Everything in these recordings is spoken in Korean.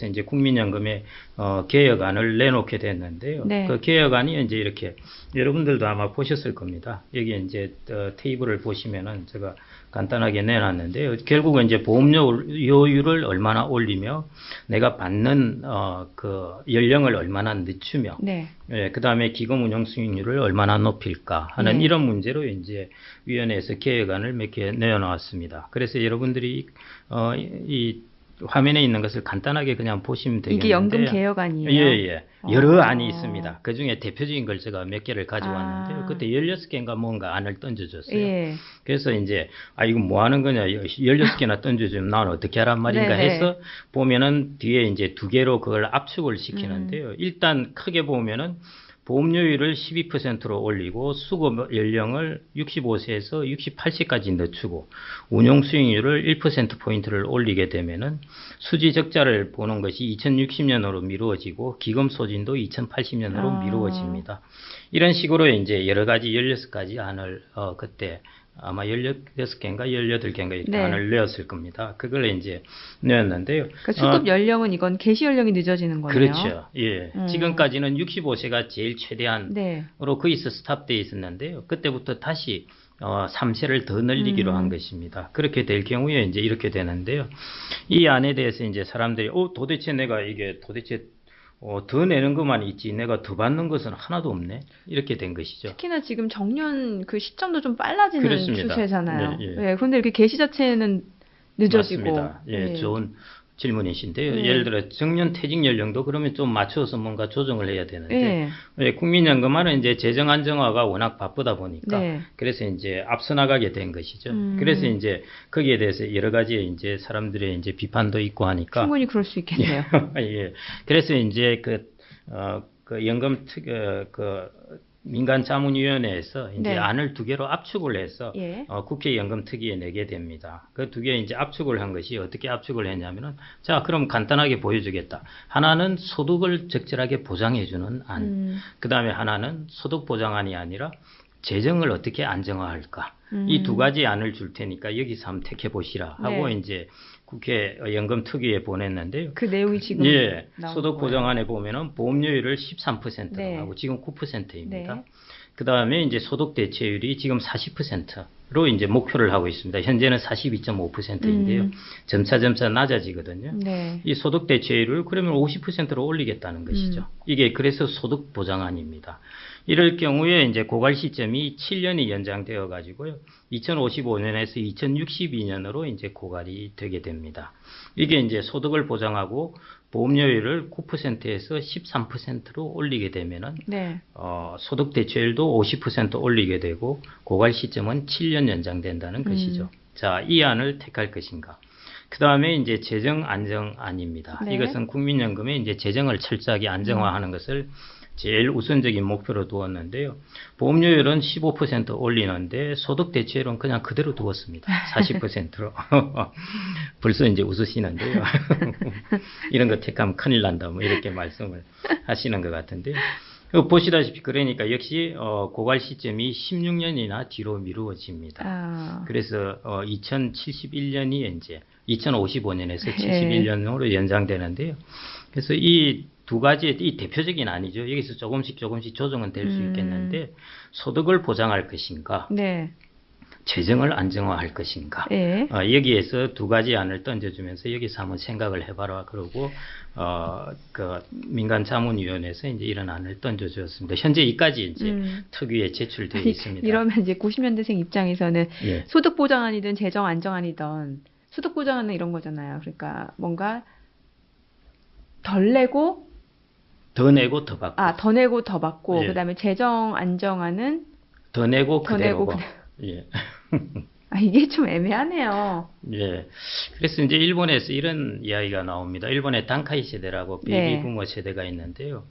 이제 국민연금의 개혁안을 내놓게 됐는데요. 네. 그 개혁안이 이제 이렇게 여러분들도 아마 보셨을 겁니다. 여기 이제 테이블을 보시면은 제가 간단하게 내놨는데요. 결국은 이제 보험료율을 얼마나 올리며 내가 받는 그 연령을 얼마나 늦추며 네. 예, 그 다음에 기금 운용 수익률을 얼마나 높일까 하는 네. 이런 문제로 이제 위원회에서 개혁안을 몇 개 내어놓았습니다. 그래서 여러분들이 이 화면에 있는 것을 간단하게 그냥 보시면 되겠는데요. 이게 연금 개혁안이에요? 예, 예. 여러 안이 있습니다. 그 중에 대표적인 걸 제가 몇 개를 가져왔는데요. 아. 그때 16개인가 뭔가 안을 던져줬어요. 예. 그래서 이제, 이거 뭐 하는 거냐, 16개나 던져주면 난 어떻게 하란 말인가 네네. 해서 보면은 뒤에 이제 2개로 그걸 압축을 시키는데요. 일단 크게 보면은 보험료율을 12%로 올리고 수급 연령을 65세에서 68세까지 늦추고 운용 수익률을 1%포인트를 올리게 되면은 수지 적자를 보는 것이 2060년으로 미루어지고 기금 소진도 2080년으로 미루어집니다. 이런 식으로 이제 여러 가지 16가지 안을 그때 아마 16개인가 18개인가 이렇게 네. 안을 내었을 겁니다. 그걸 이제 내었는데요. 그 수급 연령은 이건 개시 연령이 늦어지는 거네요. 그렇죠. 예. 지금까지는 65세가 제일 최대한으로 네. 거기서 스탑되어 있었는데요. 그때부터 다시 3세를 더 늘리기로 한 것입니다. 그렇게 될 경우에 이제 이렇게 되는데요. 이 안에 대해서 이제 사람들이 도대체 내가 이게 도대체 더 내는 것만 있지 내가 더 받는 것은 하나도 없네. 이렇게 된 것이죠. 특히나 지금 정년 그 시점도 좀 빨라지는 그렇습니다. 추세잖아요. 예, 예. 네, 그런데 이렇게 개시 자체는 늦어지고. 맞습니다. 예, 좋은 질문이신데요. 네. 예를 들어 정년 퇴직 연령도 그러면 좀 맞춰서 뭔가 조정을 해야 되는데 네. 국민연금안은 이제 재정 안정화가 워낙 바쁘다 보니까 네. 그래서 이제 앞서 나가게 된 것이죠. 그래서 이제 거기에 대해서 여러 가지 이제 사람들의 이제 비판도 있고 하니까 충분히 그럴 수 있겠네요. 예. 그래서 이제 그 연금 민간자문위원회에서 이제 네. 안을 2개로 압축을 해서 예. 국회 연금특위에 내게 됩니다. 그 2개 이제 압축을 한 것이 어떻게 압축을 했냐면은 자, 그럼 간단하게 보여주겠다. 하나는 소득을 적절하게 보장해주는 안. 그 다음에 하나는 소득 보장안이 아니라 재정을 어떻게 안정화할까. 이 2가지 안을 줄 테니까 여기서 한번 택해 보시라 하고 네. 이제 국회 연금특위에 보냈는데요. 그 내용이 지금 예, 나온 소득 거예요. 보장안에 보면은 보험료율을 13%로 네. 하고 지금 9%입니다. 네. 그 다음에 이제 소득 대체율이 지금 40%로 이제 목표를 하고 있습니다. 현재는 42.5%인데요. 점차 낮아지거든요. 네. 이 소득 대체율을 그러면 50%로 올리겠다는 것이죠. 이게 그래서 소득 보장안입니다. 이럴 경우에 이제 고갈 시점이 7년이 연장되어 가지고요. 2055년에서 2062년으로 이제 고갈이 되게 됩니다. 이게 이제 소득을 보장하고 보험료율을 9%에서 13%로 올리게 되면은 네. 소득 대체율도 50% 올리게 되고 고갈 시점은 7년 연장된다는 것이죠. 자, 이 안을 택할 것인가? 그 다음에 이제 재정 안정안입니다. 네. 이것은 국민연금의 이제 재정을 철저하게 안정화하는 것을 제일 우선적인 목표로 두었는데요. 보험료율은 15% 올리는데 소득 대체율은 그냥 그대로 두었습니다. 40%로. 벌써 이제 웃으시는데요. 이런 거 택하면 큰일 난다. 뭐 이렇게 말씀을 하시는 것 같은데요. 보시다시피 그러니까 역시 고갈 시점이 16년이나 뒤로 미루어집니다. 그래서 2071년이 이제 2055년에서 71년으로 연장되는데요. 그래서 이 2가지의 이 대표적인 안이죠. 여기서 조금씩 조정은 될 수 있겠는데 소득을 보장할 것인가, 네. 재정을 안정화할 것인가. 네. 여기에서 2가지 안을 던져주면서 여기서 한번 생각을 해봐라. 그러고 그 민간자문위원회에서 이제 이런 안을 던져주었습니다. 현재 이까지 이제 특위에 제출되어 있습니다. 이러면 이제 90년대생 입장에서는 예. 소득 보장안이든 재정 안정안이든 소득 보장안은 이런 거잖아요. 그러니까 뭔가 덜 내고 더 내고 더 받고. 더 내고 더 받고 예. 그다음에 재정 안정안은 더 내고 더 그대로고. 내고 예. 이게 좀 애매하네요. 예. 그래서 이제 일본에서 이런 이야기가 나옵니다. 일본의 단카이 세대라고 베이비 네. 부모 세대가 있는데요.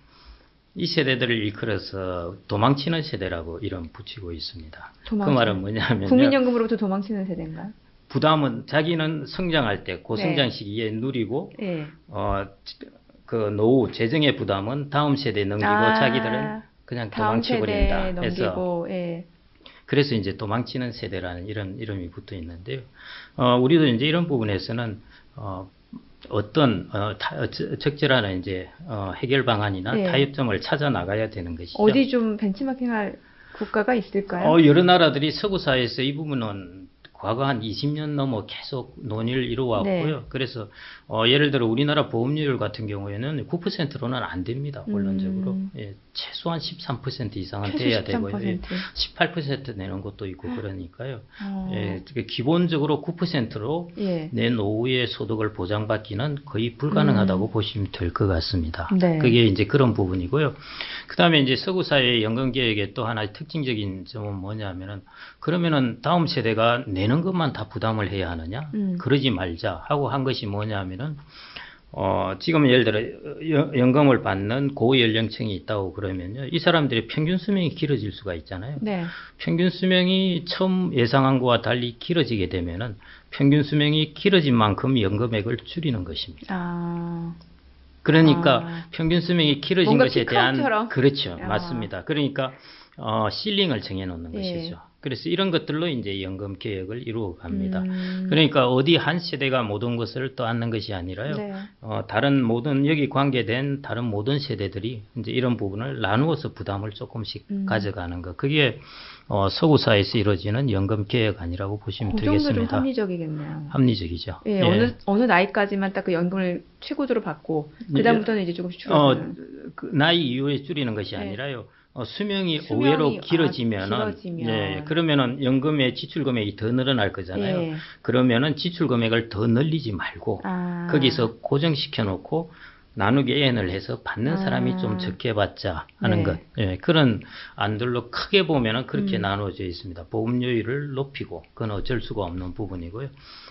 이 세대들을 일컬어서 도망치는 세대라고 이름 붙이고 있습니다. 그 말은 뭐냐면요. 국민연금으로부터 도망치는 세대인가요? 부담은 자기는 성장할 때 고성장 네. 시기에 누리고 네. 그 노후 재정의 부담은 다음 세대에 넘기고 자기들은 그냥 다음 세대에 도망쳐버린다 해서 넘기고, 예. 그래서 이제 도망치는 세대라는 이런 이름이 붙어 있는데요. 우리도 이제 이런 부분에서는 어떤 적절한 이제 해결 방안이나 네. 타협점을 찾아 나가야 되는 것이죠. 어디 좀 벤치마킹할 국가가 있을까요? 여러 나라들이 서구 사회에서 이 부분은 과거 한 20년 넘어 계속 논의를 이루어왔고요. 네. 그래서 예를 들어 우리나라 보험료율 같은 경우에는 9%로는 안 됩니다. 원론적으로. 예, 최소한 13% 이상은 최소 돼야 되고요. 13%. 예, 18% 내는 것도 있고 그러니까요. 어. 예, 기본적으로 9%로 예. 내 노후의 소득을 보장받기는 거의 불가능하다고 보시면 될 것 같습니다. 네. 그게 이제 그런 부분이고요. 그 다음에 이제 서구 사회의 연금 계획의 또 하나의 특징적인 점은 뭐냐면은 그러면은 다음 세대가 내는 것만 다 부담을 해야 하느냐? 그러지 말자 하고 한 것이 뭐냐면은 지금 예를 들어 연금을 받는 고연령층이 있다고 그러면요. 이 사람들의 평균 수명이 길어질 수가 있잖아요. 네. 평균 수명이 처음 예상한 것과 달리 길어지게 되면은 평균 수명이 길어진 만큼 연금액을 줄이는 것입니다. 아. 그러니까 평균 수명이 길어진 뭔가 것에 대한 피크아웃처럼. 그렇죠. 아. 맞습니다. 그러니까 실링을 정해 놓는 예. 것이죠. 그래서 이런 것들로 이제 연금 계획을 이루어 갑니다. 음. 그러니까 어디 한 세대가 모든 것을 떠안는 것이 아니라요. 네. 다른 모든 여기 관계된 다른 모든 세대들이 이제 이런 부분을 나누어서 부담을 조금씩 가져가는 것. 그게 서구 사회에서 이루어지는 연금 계획안이라고 보시면 그 정도 좀 되겠습니다. 합리적이겠네요. 합리적이죠. 예, 예. 어느 나이까지만 딱 그 연금을 최고조로 받고 그다음부터는 이제 조금씩 줄여주는. 그 나이 이후에 줄이는 것이 네. 아니라요. 수명이 수명이, 의외로 길어지면은 예, 그러면은 연금의 지출 금액이 더 늘어날 거잖아요. 예. 그러면은 지출 금액을 더 늘리지 말고 아. 거기서 고정시켜 놓고 나누기 N을 해서 받는 사람이 좀 적게 받자 하는 네. 것. 예, 그런 안들로 크게 보면은 그렇게 나누어져 있습니다. 보험료율을 높이고 그건 어쩔 수가 없는 부분이고요.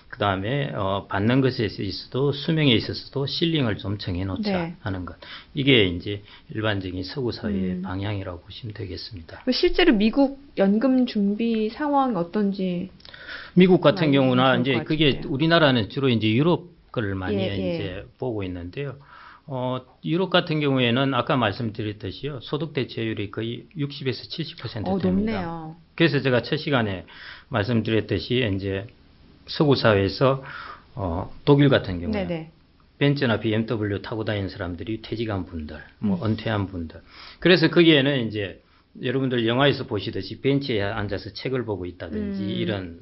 그 다음에 받는 것에 있어도 수명에 있어서도 실링을 좀 정해놓자 네. 하는 것. 이게 이제 일반적인 서구 사회의 방향이라고 보시면 되겠습니다. 실제로 미국 연금 준비 상황이 어떤지. 미국 같은 많이 경우나 좋을 이제 것 그게 같은데요. 우리나라는 주로 이제 유럽 걸 많이 예, 예. 이제 보고 있는데요. 유럽 같은 경우에는 아까 말씀드렸듯이요. 소득 대체율이 거의 60에서 70% 됩니다. 높네요. 그래서 제가 첫 시간에 말씀드렸듯이 이제 서구 사회에서 독일 같은 경우에 네네. 벤츠나 BMW 타고 다니는 사람들이 퇴직한 분들, 뭐 은퇴한 분들. 그래서 거기에는 이제 여러분들 영화에서 보시듯이 벤치에 앉아서 책을 보고 있다든지 이런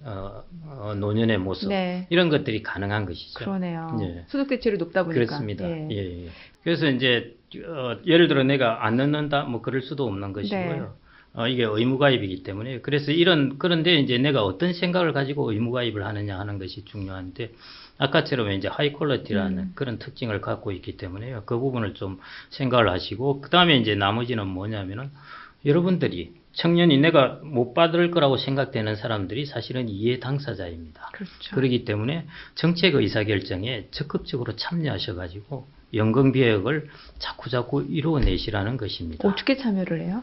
노년의 모습 네. 이런 것들이 가능한 것이죠. 그러네요. 예. 소득 대체율이 높다 보니까. 그렇습니다. 예. 예. 그래서 이제 예를 들어 내가 안 넣는다 뭐 그럴 수도 없는 것이고요. 이게 의무가입이기 때문에 그래서 그런데 이제 내가 어떤 생각을 가지고 의무가입을 하느냐 하는 것이 중요한데 아까처럼 이제 하이 퀄리티라는 그런 특징을 갖고 있기 때문에요. 그 부분을 좀 생각을 하시고 그 다음에 이제 나머지는 뭐냐면은 여러분들이 청년이 내가 못 받을 거라고 생각되는 사람들이 사실은 이해 당사자입니다. 그렇죠. 그렇기 때문에 정책 의사결정에 적극적으로 참여하셔가지고 연금 개혁을 자꾸자꾸 이루어내시라는 것입니다. 어떻게 참여를 해요?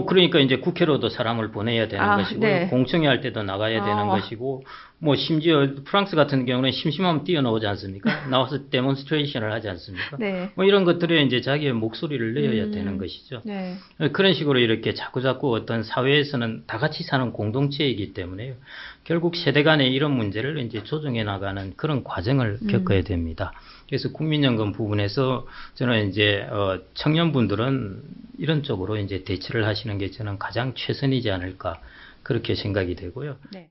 그러니까 이제 국회로도 사람을 보내야 되는 것이고, 네. 공청회 할 때도 나가야 되는 것이고, 뭐 심지어 프랑스 같은 경우는 심심하면 뛰어나오지 않습니까? 나와서 데몬스트레이션을 하지 않습니까? 네. 뭐 이런 것들에 이제 자기의 목소리를 내어야 되는 것이죠. 네. 그런 식으로 이렇게 자꾸자꾸 어떤 사회에서는 다 같이 사는 공동체이기 때문에요. 결국 세대 간의 이런 문제를 이제 조정해 나가는 그런 과정을 겪어야 됩니다. 그래서 국민연금 부분에서 저는 이제 청년분들은 이런 쪽으로 이제 대처를 하시는 게 저는 가장 최선이지 않을까 그렇게 생각이 되고요. 네.